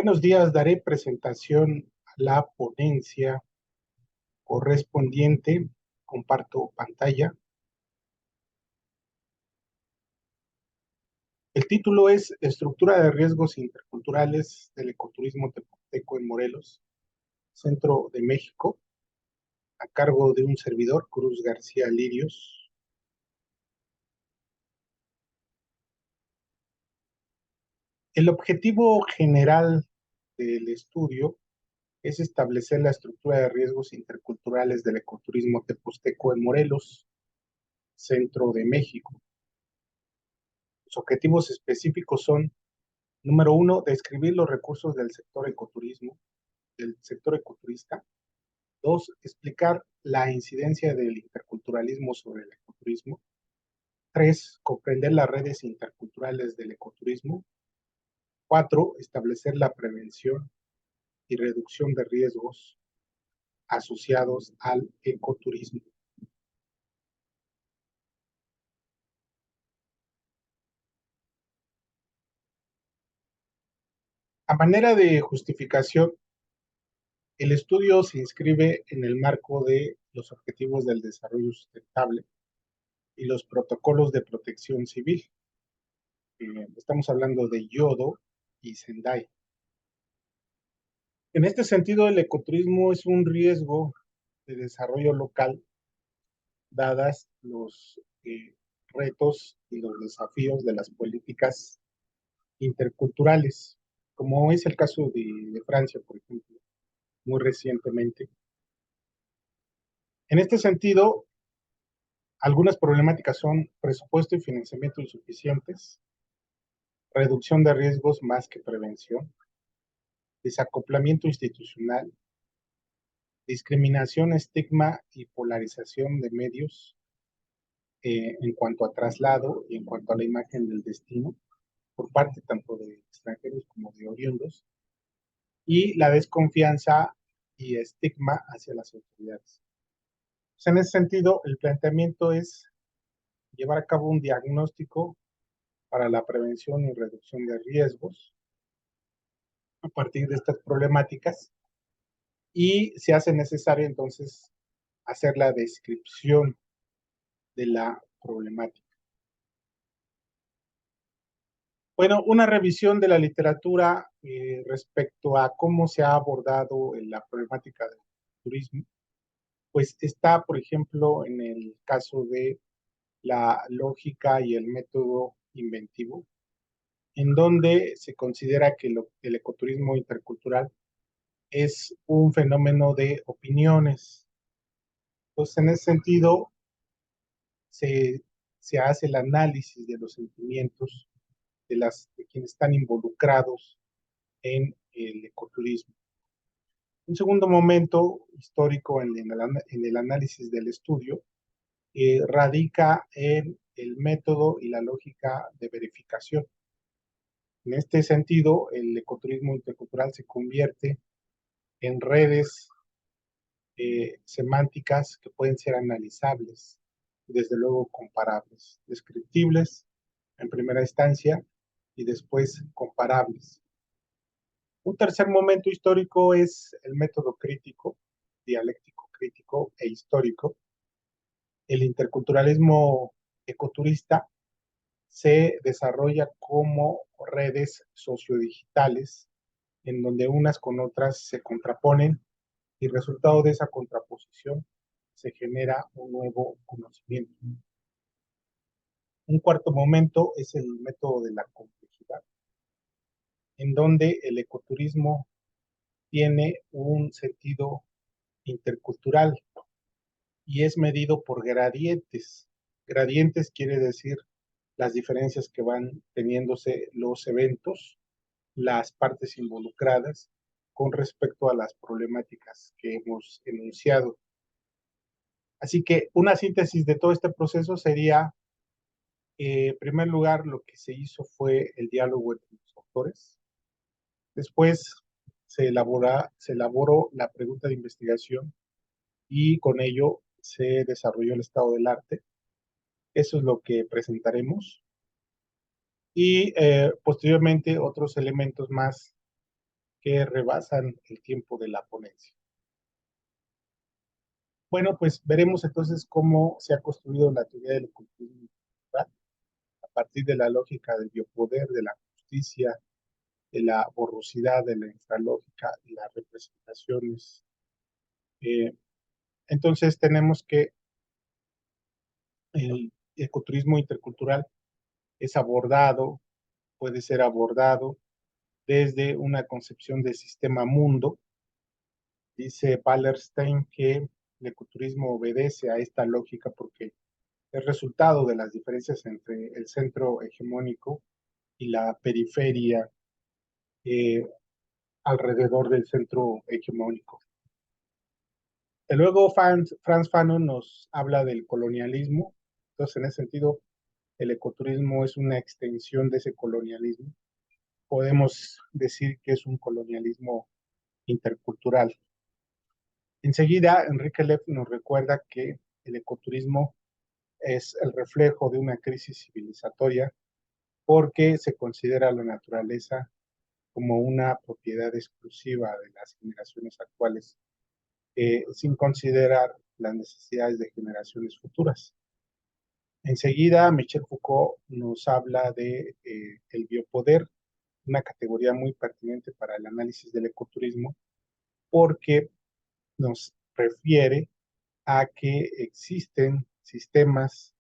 Buenos días, daré presentación a la ponencia correspondiente. Comparto pantalla. El título es Estructura de riesgos interculturales del ecoturismo teposteco en Morelos, Centro de México, a cargo de un servidor, Cruz García Lirios. El objetivo general del estudio es establecer la estructura de riesgos interculturales del ecoturismo teposteco en Morelos, Centro de México. Los objetivos específicos son: número uno, describir los recursos del sector ecoturismo, del sector ecoturista. Dos, explicar la incidencia del interculturalismo sobre el ecoturismo. Tres, comprender las redes interculturales del ecoturismo. Cuatro, establecer la prevención y reducción de riesgos asociados al ecoturismo. A manera de justificación, el estudio se inscribe en el marco de los Objetivos del Desarrollo Sustentable y los protocolos de protección civil. Estamos hablando de Yodo y Sendai. En este sentido, el ecoturismo es un riesgo de desarrollo local, dadas los retos y los desafíos de las políticas interculturales, como es el caso de Francia, por ejemplo, muy recientemente. En este sentido, algunas problemáticas son presupuesto y financiamiento insuficientes, reducción de riesgos más que prevención, desacoplamiento institucional, discriminación, estigma y polarización de medios en cuanto a traslado y en cuanto a la imagen del destino por parte tanto de extranjeros como de oriundos, y la desconfianza y estigma hacia las autoridades. Pues en ese sentido, el planteamiento es llevar a cabo un diagnóstico para la prevención y reducción de riesgos a partir de estas problemáticas, y se hace necesario entonces hacer la descripción de la problemática. Bueno, una revisión de la literatura respecto a cómo se ha abordado la problemática del turismo, pues está, por ejemplo, en el caso de la lógica y el método inventivo, en donde se considera que el ecoturismo intercultural es un fenómeno de opiniones. Pues en ese sentido, se, se hace el análisis de los sentimientos de quienes están involucrados en el ecoturismo. Un segundo momento histórico en el análisis del estudio radica en el método y la lógica de verificación. En este sentido, el ecoturismo intercultural se convierte en redes semánticas que pueden ser analizables, desde luego comparables, descriptibles en primera instancia y después comparables. Un tercer momento histórico es el método crítico, dialéctico crítico e histórico. El interculturalismo ecoturista se desarrolla como redes sociodigitales en donde unas con otras se contraponen, y resultado de esa contraposición se genera un nuevo conocimiento. Un cuarto momento es el método de la complejidad, en donde el ecoturismo tiene un sentido intercultural y es medido por gradientes. Gradientes quiere decir las diferencias que van teniéndose los eventos, las partes involucradas, con respecto a las problemáticas que hemos enunciado. Así que una síntesis de todo este proceso sería, en primer lugar, lo que se hizo fue el diálogo entre los autores. Después se elaboró la pregunta de investigación y con ello se desarrolló el estado del arte. Eso es lo que presentaremos. Y posteriormente otros elementos más que rebasan el tiempo de la ponencia. Bueno, pues veremos entonces cómo se ha construido la teoría del ocultismo a partir de la lógica del biopoder, de la justicia, de la borrosidad, de la infralógica y las representaciones. Eh, entonces tenemos que el ecoturismo intercultural es abordado, puede ser abordado desde una concepción de sistema mundo. Dice Wallerstein que el ecoturismo obedece a esta lógica porque es resultado de las diferencias entre el centro hegemónico y la periferia eh, alrededor del centro hegemónico. Y luego Frantz Fanon nos habla del colonialismo. Entonces, en ese sentido, el ecoturismo es una extensión de ese colonialismo. Podemos decir que es un colonialismo intercultural. Enseguida, Enrique Leff nos recuerda que el ecoturismo es el reflejo de una crisis civilizatoria porque se considera la naturaleza como una propiedad exclusiva de las generaciones actuales, sin considerar las necesidades de generaciones futuras. Enseguida, Michel Foucault nos habla de el biopoder, una categoría muy pertinente para el análisis del ecoturismo, porque nos refiere a que existen sistemas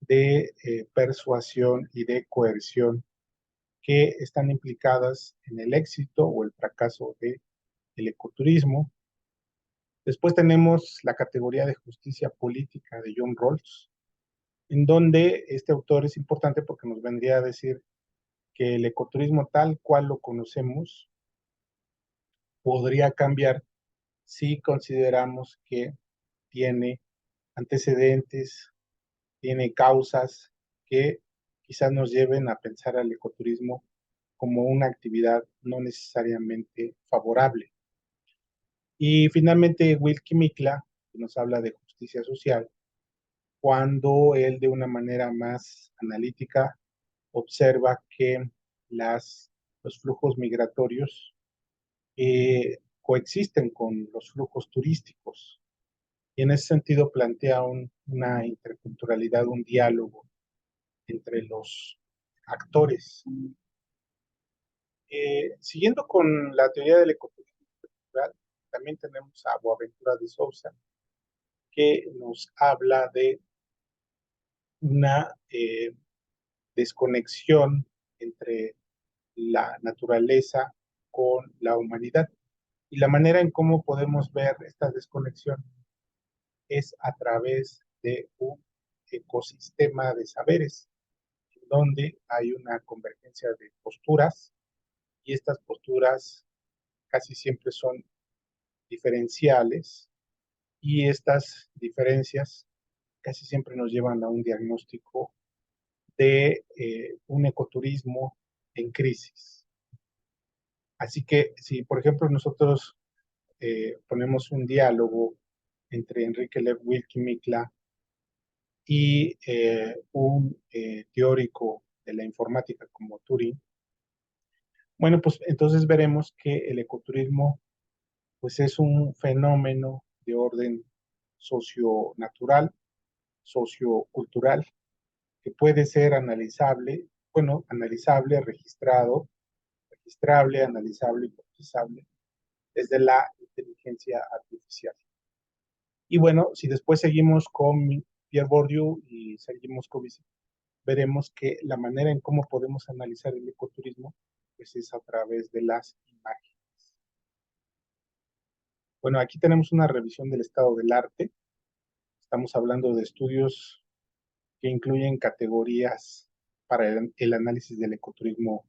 de persuasión y de coerción que están implicadas en el éxito o el fracaso del ecoturismo. Después tenemos la categoría de justicia política de John Rawls, en donde este autor es importante porque nos vendría a decir que el ecoturismo tal cual lo conocemos podría cambiar si consideramos que tiene antecedentes, tiene causas que quizás nos lleven a pensar al ecoturismo como una actividad no necesariamente favorable. Y finalmente, Wilkie Mikla, que nos habla de justicia social, cuando él de una manera más analítica observa que los flujos migratorios coexisten con los flujos turísticos. Y en ese sentido plantea una interculturalidad, un diálogo entre los actores. Siguiendo con la teoría del ecoturismo cultural, también tenemos a Boaventura de Sousa, que nos habla de una desconexión entre la naturaleza con la humanidad. Y la manera en cómo podemos ver esta desconexión es a través de un ecosistema de saberes, donde hay una convergencia de posturas y estas posturas casi siempre son diferenciales y estas diferencias casi siempre nos llevan a un diagnóstico de un ecoturismo en crisis. Así que si, por ejemplo, nosotros ponemos un diálogo entre Enrique Lev Wilkie Mikla y un teórico de la informática como Turing, bueno, pues entonces veremos que el ecoturismo pues es un fenómeno de orden socionatural, sociocultural, que puede ser analizable, bueno, analizable, registrable, analizable, hipotizable desde la inteligencia artificial. Y bueno, si después seguimos con Pierre Bourdieu y seguimos con veremos que la manera en cómo podemos analizar el ecoturismo pues es a través de las imágenes. Bueno, aquí tenemos una revisión del estado del arte. Estamos hablando de estudios que incluyen categorías para el análisis del ecoturismo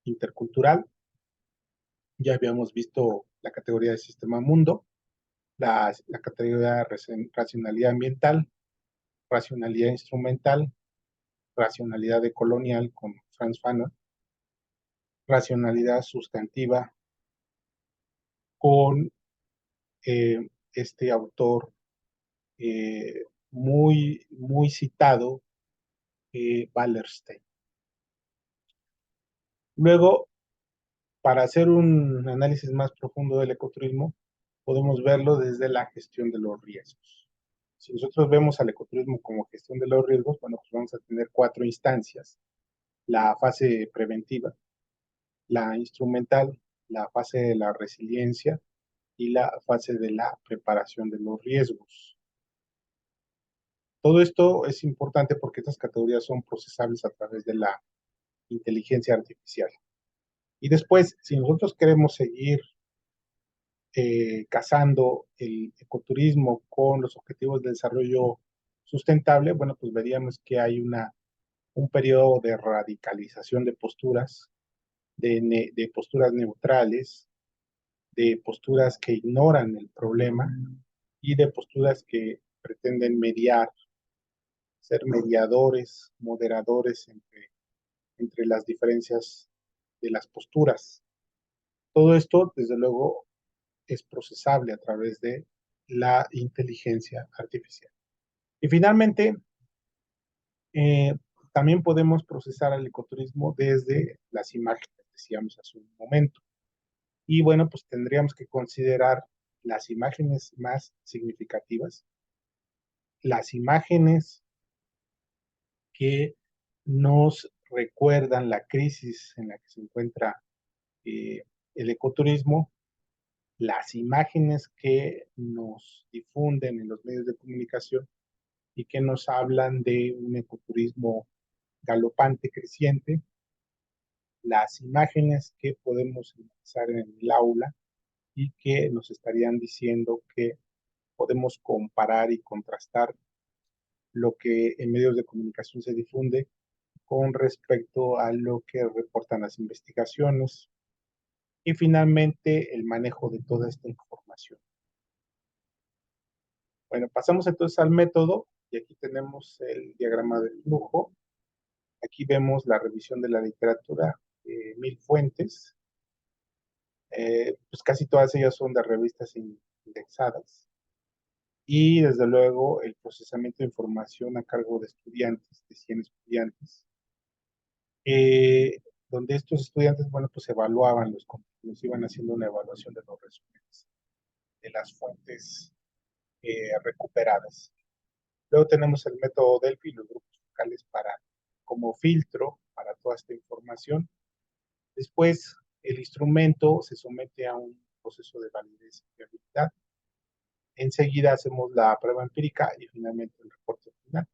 intercultural. Ya habíamos visto la categoría de sistema mundo, la categoría de racionalidad ambiental, racionalidad instrumental, racionalidad decolonial con Frantz Fanon, racionalidad sustantiva con este autor muy citado, Wallerstein. Luego para hacer un análisis más profundo del ecoturismo, podemos verlo desde la gestión de los riesgos. Si nosotros vemos al ecoturismo como gestión de los riesgos, bueno, pues vamos a tener 4 instancias. La fase preventiva, la instrumental, la fase de la resiliencia y la fase de la preparación de los riesgos. Todo esto es importante porque estas categorías son procesables a través de la inteligencia artificial. Y después, si nosotros queremos seguir casando el ecoturismo con los objetivos de desarrollo sustentable, bueno, pues veríamos que hay un periodo de radicalización de posturas, de posturas neutrales, de posturas que ignoran el problema y de posturas que pretenden mediar, ser mediadores, moderadores entre las diferencias de las posturas. Todo esto, desde luego, es procesable a través de la inteligencia artificial. Y finalmente, eh, también podemos procesar el ecoturismo desde las imágenes, decíamos hace un momento. Y bueno, pues tendríamos que considerar las imágenes más significativas, las imágenes que nos recuerdan la crisis en la que se encuentra el ecoturismo, las imágenes que nos difunden en los medios de comunicación y que nos hablan de un ecoturismo galopante, creciente, las imágenes que podemos utilizar en el aula y que nos estarían diciendo que podemos comparar y contrastar lo que en medios de comunicación se difunde con respecto a lo que reportan las investigaciones y finalmente el manejo de toda esta información. Bueno, pasamos entonces al método y aquí tenemos el diagrama del flujo. Aquí vemos la revisión de la literatura, 1000 fuentes. Pues casi todas ellas son de revistas indexadas. Y desde luego el procesamiento de información a cargo de estudiantes, de 100 estudiantes, donde estos estudiantes, bueno, pues evaluaban los contenidos, iban haciendo una evaluación de los resúmenes, de las fuentes recuperadas. Luego tenemos el método Delphi y los grupos focales como filtro para toda esta información. Después, el instrumento se somete a un proceso de validez y fiabilidad. Enseguida hacemos la prueba empírica y finalmente el reporte final.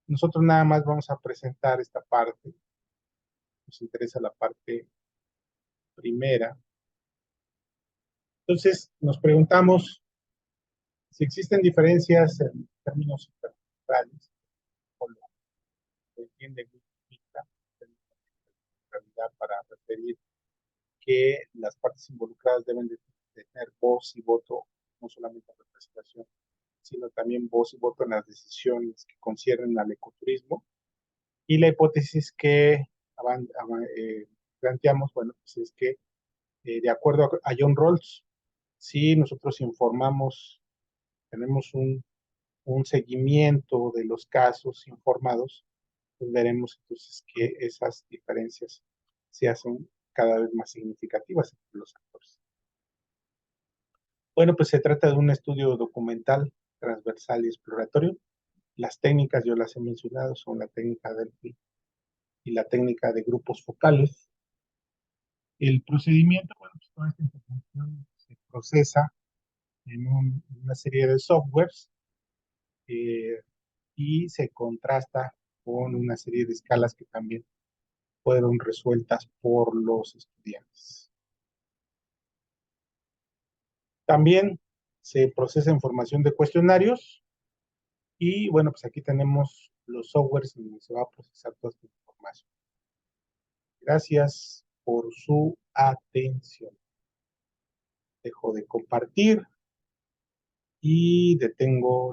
Nosotros nada más vamos a presentar esta parte. Nos interesa la parte primera. Entonces, nos preguntamos si existen diferencias en términos interculturales, o lo que entiende Wikipedia, en realidad para referir que las partes involucradas deben de tener voz y voto, no solamente en representación, sino también voz y voto en las decisiones que conciernen al ecoturismo. Y la hipótesis que planteamos, bueno, pues es que de acuerdo a John Rawls, si nosotros informamos, tenemos un seguimiento de los casos informados, pues veremos entonces que esas diferencias se hacen cada vez más significativas entre los actores. Bueno, pues se trata de un estudio documental, transversal y exploratorio. Las técnicas, yo las he mencionado, son la técnica Delphi y la técnica de grupos focales. El procedimiento, bueno, pues toda esta información se procesa en una serie de softwares eh, y se contrasta con una serie de escalas que también fueron resueltas por los estudiantes. También se procesa información de cuestionarios y bueno, pues aquí tenemos los softwares en donde se va a procesar toda esta información. Gracias por su atención. Dejo de compartir y detengo